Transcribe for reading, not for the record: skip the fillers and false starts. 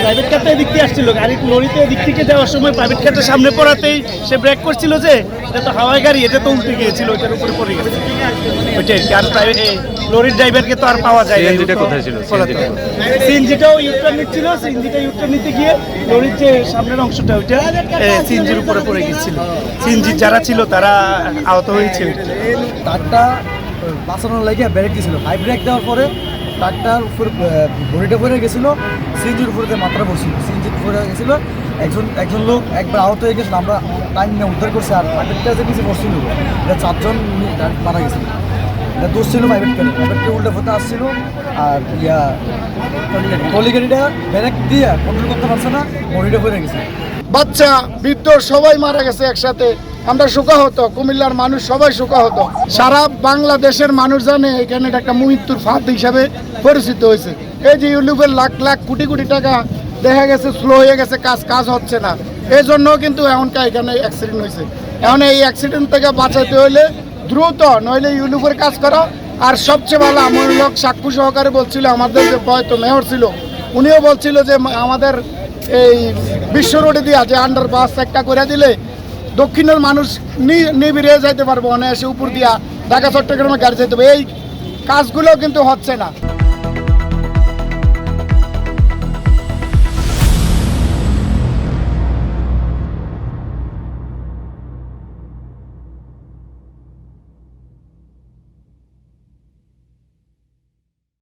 Private কারটা এদিক দিয়ে আসছিল, গাড়ি লরিতে এদিক থেকে যাওয়ার সময় প্রাইভেট কারটা সামনে পড়াতেই সে ব্রেক করছিল যে এটা তো হাওয়াই গাড়ি, এটা তো উল্টে গিয়েছিল, ওইটার উপরে পড়ে গেছে ওইটাই। আর লরির ড্রাইভারকে তো আর পাওয়া যায় না। সিএনজিটা কোথায় ছিল? সিএনজিটাও ইউটার্ন নিচ্ছিল, সিএনজিটা ইউটার্ন নিতে গিয়ে লরির যে সামনের অংশটা ওইটা সিএনজির উপরে পড়ে গিয়েছিল। সিএনজি যারা ছিল তারা আহত হয়েছিল। ট্রাকটা বাঁচানোর লাগে ব্রেক দিয়েছিল, হাই ব্রেক দেওয়ার পরে ট্রাকটার উপর বডিটা পড়ে গেছিলো, সিএনজির উপরে মাত্রা পড়ছিল, সিএনজির উপরে গেছিলো। একজন লোক একবার আহত হয়ে গেছিল, আমরা টাইম নিয়ে উদ্ধার করছি। আর প্রাইভেটটা যে নিচে পড়ছিল এটা 4 জন মারা গেছিল। এটা দোষ ছিল প্রাইভেটকে উল্টা হতে আসছিল। আর ট্রলি গাড়িটা ব্রেক দিয়ে কন্ট্রোল করতে পারছে না, বডিটা পড়ে গেছে। বাচ্চা বৃদ্ধ সবাই মারা গেছে একসাথে। আমরা শোকাহত, কুমিল্লার মানুষ সবাই শোকাহত। সারা বাংলাদেশের মানুষ জানে এখানে একটা মৃত্যুর ফাঁদ হিসাবে পরিচিত হয়েছে। এই যে ইউটিউবের লাখ লাখ কোটি কোটি টাকা দেখা গেছে স্লো হয়ে গেছে, কাজ হচ্ছে না, এই জন্য কিন্তু এমনকার এখানে অ্যাক্সিডেন্ট হয়েছে। এখন এই অ্যাক্সিডেন্ট থেকে বাঁচাতে হলে দ্রুত, নইলে ইউটিউবের কাজ করো। আর সবচেয়ে ভালো আমার লোক সাক্ষী সহকারে বলছিল, আমাদের যে হয়তো মেয়র ছিল উনিও বলছিল যে আমাদের এই বিশ্ব রোডে দিয়া যে আন্ডারপাস একটা করে দিলে দক্ষিণের মানুষ নিবিড়ে যাইতে পারবো, অনায়াসে উপর দিয়া ঢাকা চট্টগ্রামে গাড়ি যেতে হবে। এই কাজগুলো কিন্তু হচ্ছে না।